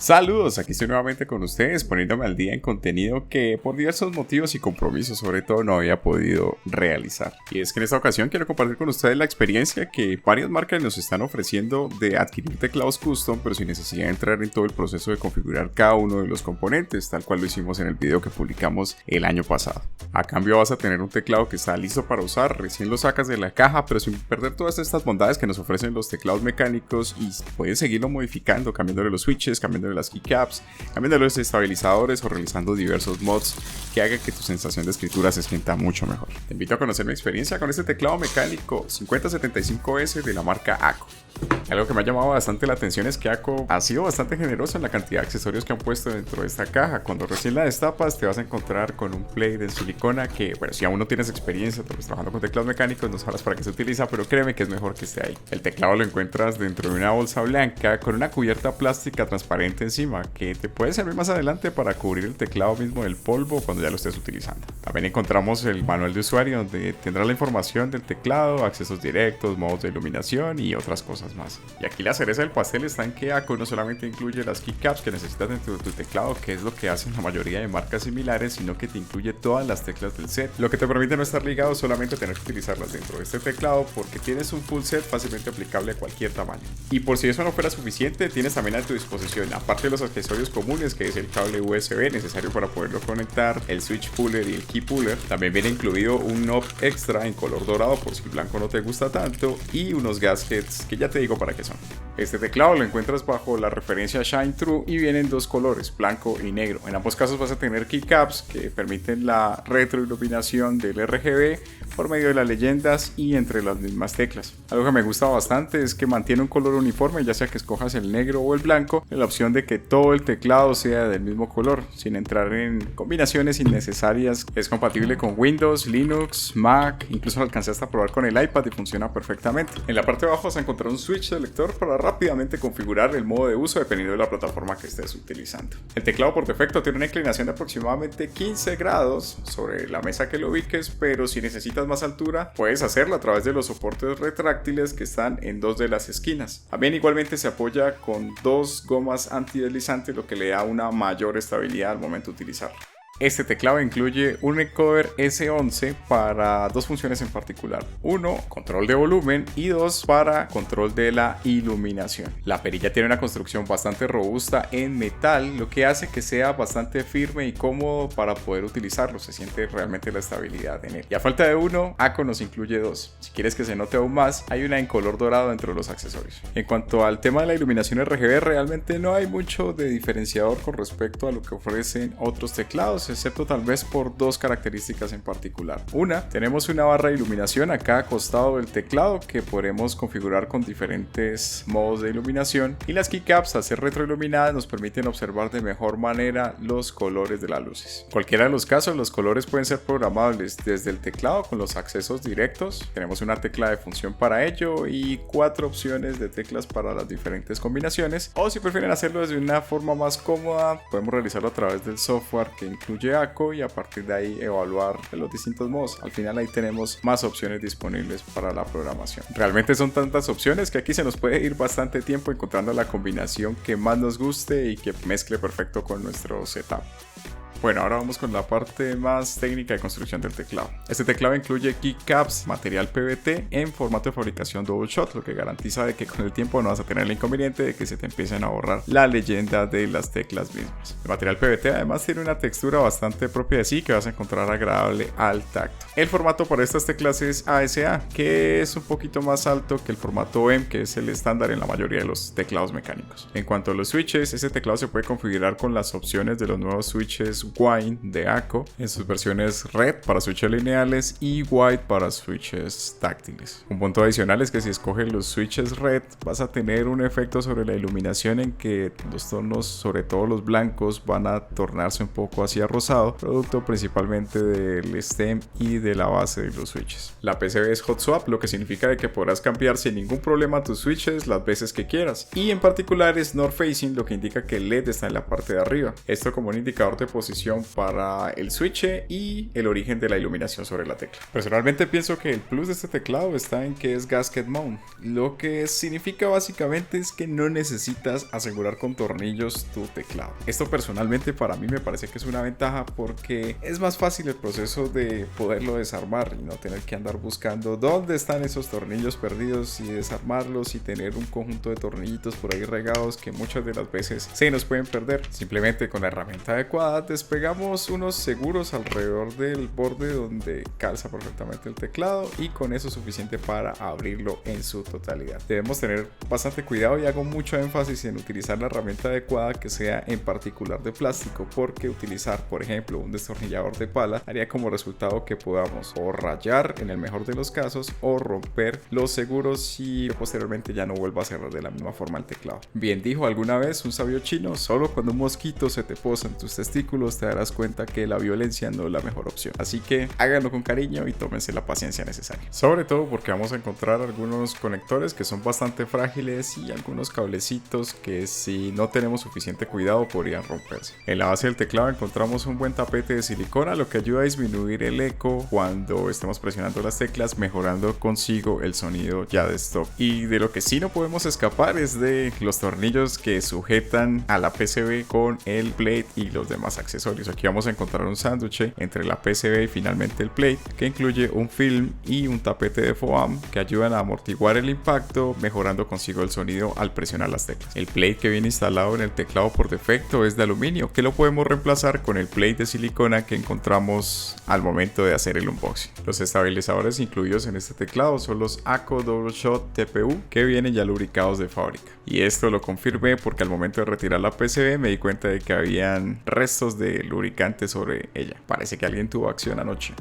Saludos, aquí estoy nuevamente con ustedes poniéndome al día en contenido que por diversos motivos y compromisos sobre todo no había podido realizar. Y es que en esta ocasión quiero compartir con ustedes la experiencia que varias marcas nos están ofreciendo de adquirir teclados custom pero sin necesidad de entrar en todo el proceso de configurar cada uno de los componentes, tal cual lo hicimos en el video que publicamos el año pasado. A cambio vas a tener un teclado que está listo para usar, recién lo sacas de la caja pero sin perder todas estas bondades que nos ofrecen los teclados mecánicos y puedes seguirlo modificando, cambiándole los switches, cambiándole las keycaps, cambiando los estabilizadores o realizando diversos mods que hagan que tu sensación de escritura se sienta mucho mejor. Te invito a conocer mi experiencia con este teclado mecánico 5075S de la marca ACO. Algo que me ha llamado bastante la atención es que ACO ha sido bastante generoso en la cantidad de accesorios que han puesto dentro de esta caja. Cuando recién la destapas te vas a encontrar con un plate de silicona que, bueno, si aún no tienes experiencia trabajando con teclados mecánicos no sabrás para qué se utiliza, pero créeme que es mejor que esté ahí. El teclado lo encuentras dentro de una bolsa blanca con una cubierta plástica transparente encima que te puede servir más adelante para cubrir el teclado mismo del polvo cuando ya lo estés utilizando. También encontramos el manual de usuario donde tendrá la información del teclado, accesos directos, modos de iluminación y otras cosas más. Y aquí la cereza del pastel está en que ACO no solamente incluye las keycaps que necesitas dentro de tu teclado, que es lo que hacen la mayoría de marcas similares, sino que te incluye todas las teclas del set, lo que te permite no estar ligado solamente a tener que utilizarlas dentro de este teclado porque tienes un full set fácilmente aplicable a cualquier tamaño. Y por si eso no fuera suficiente, tienes también a tu disposición, aparte de los accesorios comunes, que es el cable USB necesario para poderlo conectar, el switch puller y el key puller, también viene incluido un knob extra en color dorado por si el blanco no te gusta tanto y unos gaskets que ya te digo para qué son. Este teclado lo encuentras bajo la referencia Shine True y viene en dos colores, blanco y negro. En ambos casos vas a tener keycaps que permiten la retroiluminación del RGB por medio de las leyendas y entre las mismas teclas. Algo que me gusta bastante es que mantiene un color uniforme, ya sea que escojas el negro o el blanco, en la opción de que todo el teclado sea del mismo color, sin entrar en combinaciones innecesarias. Es compatible con Windows, Linux, Mac, incluso lo alcancé hasta a probar con el iPad y funciona perfectamente. En la parte de abajo vas a encontrar un switch selector para rápidamente configurar el modo de uso dependiendo de la plataforma que estés utilizando. El teclado por defecto tiene una inclinación de aproximadamente 15 grados sobre la mesa que lo ubiques, pero si necesitas más altura puedes hacerlo a través de los soportes retráctiles que están en dos de las esquinas. También igualmente se apoya con dos gomas antideslizantes, lo que le da una mayor estabilidad al momento de utilizarlo. Este teclado incluye un encoder S11 para dos funciones en particular. Uno, control de volumen y dos, para control de la iluminación. La perilla tiene una construcción bastante robusta en metal, lo que hace que sea bastante firme y cómodo para poder utilizarlo. Se siente realmente la estabilidad en él. Y a falta de uno, ACO nos incluye dos. Si quieres que se note aún más, hay una en color dorado dentro de los accesorios. En cuanto al tema de la iluminación RGB, realmente no hay mucho de diferenciador con respecto a lo que ofrecen otros teclados, excepto tal vez por dos características en particular. Una, tenemos una barra de iluminación a cada costado del teclado que podremos configurar con diferentes modos de iluminación, y las keycaps, al ser retroiluminadas, nos permiten observar de mejor manera los colores de las luces. En cualquiera de los casos, los colores pueden ser programables desde el teclado con los accesos directos. Tenemos una tecla de función para ello y 4 opciones de teclas para las diferentes combinaciones, o si prefieren hacerlo desde una forma más cómoda, podemos realizarlo a través del software que incluye ACO y a partir de ahí evaluar los distintos modos. Al final ahí tenemos más opciones disponibles para la programación. Realmente son tantas opciones que aquí se nos puede ir bastante tiempo encontrando la combinación que más nos guste y que mezcle perfecto con nuestro setup. Bueno, ahora vamos con la parte más técnica de construcción del teclado. Este teclado incluye keycaps, material PVT en formato de fabricación double shot, lo que garantiza de que con el tiempo no vas a tener el inconveniente de que se te empiecen a borrar la leyenda de las teclas mismas. El material PVT además tiene una textura bastante propia de sí que vas a encontrar agradable al tacto. El formato para estas teclas es ASA, que es un poquito más alto que el formato M, que es el estándar en la mayoría de los teclados mecánicos. En cuanto a los switches, este teclado se puede configurar con las opciones de los nuevos switches Wine de ACO en sus versiones Red para switches lineales y White para switches táctiles. Un punto adicional es que si escoges los switches Red vas a tener un efecto sobre la iluminación en que los tonos, sobre todo los blancos, van a tornarse un poco hacia rosado, producto principalmente del stem y de la base de los switches. La PCB es hot swap, lo que significa de que podrás cambiar sin ningún problema tus switches las veces que quieras, y en particular es north facing, lo que indica que el LED está en la parte de arriba. Esto como un indicador de posición definición para el switch y el origen de la iluminación sobre la tecla. Personalmente pienso que el plus de este teclado está en que es gasket mount, lo que significa básicamente es que no necesitas asegurar con tornillos tu teclado. Esto personalmente para mí me parece que es una ventaja porque es más fácil el proceso de poderlo desarmar y no tener que andar buscando dónde están esos tornillos perdidos y desarmarlos y tener un conjunto de tornillitos por ahí regados que muchas de las veces se nos pueden perder. Simplemente con la herramienta adecuada despegamos unos seguros alrededor del borde donde calza perfectamente el teclado y con eso es suficiente para abrirlo en su totalidad. Debemos tener bastante cuidado y hago mucho énfasis en utilizar la herramienta adecuada que sea en particular de plástico, porque utilizar por ejemplo un destornillador de pala haría como resultado que podamos o rayar en el mejor de los casos o romper los seguros y posteriormente ya no vuelva a cerrar de la misma forma el teclado. Bien dijo alguna vez un sabio chino: solo cuando un mosquito se te posa en tus testículos te darás cuenta que la violencia no es la mejor opción. Así que háganlo con cariño y tómense la paciencia necesaria. Sobre todo porque vamos a encontrar algunos conectores que son bastante frágiles y algunos cablecitos que si no tenemos suficiente cuidado podrían romperse. En la base del teclado encontramos un buen tapete de silicona, lo que ayuda a disminuir el eco cuando estemos presionando las teclas, mejorando consigo el sonido ya de stock. Y de lo que sí no podemos escapar es de los tornillos que sujetan a la PCB con el plate y los demás accesorios. Aquí vamos a encontrar un sándwich entre la PCB y finalmente el plate, que incluye un film y un tapete de foam que ayudan a amortiguar el impacto, mejorando consigo el sonido al presionar las teclas. El plate que viene instalado en el teclado por defecto es de aluminio, que lo podemos reemplazar con el plate de silicona que encontramos al momento de hacer el unboxing. Los estabilizadores incluidos en este teclado son los ACO Double Shot TPU, que vienen ya lubricados de fábrica. Y esto lo confirmé porque al momento de retirar la PCB me di cuenta de que habían restos de lubricante sobre ella. Parece que alguien tuvo acción anoche.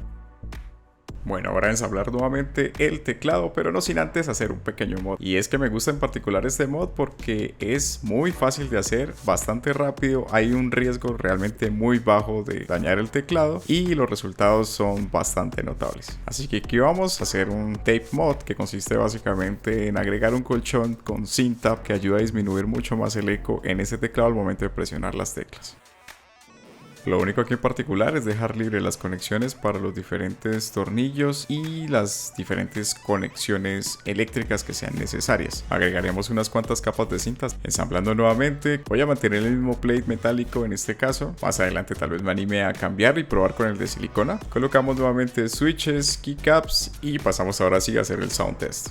Bueno, ahora ensamblar nuevamente el teclado, pero no sin antes hacer un pequeño mod. Y es que me gusta en particular este mod porque es muy fácil de hacer, bastante rápido, hay un riesgo realmente muy bajo de dañar el teclado y los resultados son bastante notables. Así que aquí vamos a hacer un tape mod que consiste básicamente en agregar un colchón con cinta que ayuda a disminuir mucho más el eco en este teclado al momento de presionar las teclas. Lo único aquí en particular es dejar libre las conexiones para los diferentes tornillos y las diferentes conexiones eléctricas que sean necesarias. Agregaremos unas cuantas capas de cintas. Ensamblando nuevamente, voy a mantener el mismo plate metálico en este caso. Más adelante tal vez me anime a cambiar y probar con el de silicona. Colocamos nuevamente switches, keycaps y pasamos ahora sí a hacer el sound test.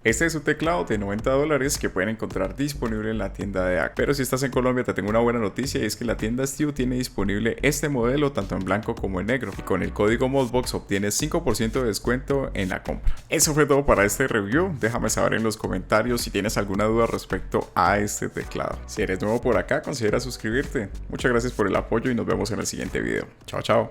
Este es un teclado de $90 que pueden encontrar disponible en la tienda de AC. Pero si estás en Colombia te tengo una buena noticia, y es que la tienda Stew tiene disponible este modelo tanto en blanco como en negro. Y con el código Modbox obtienes 5% de descuento en la compra. Eso fue todo para este review. Déjame saber en los comentarios si tienes alguna duda respecto a este teclado. Si eres nuevo por acá, considera suscribirte. Muchas gracias por el apoyo y nos vemos en el siguiente video. Chao, chao.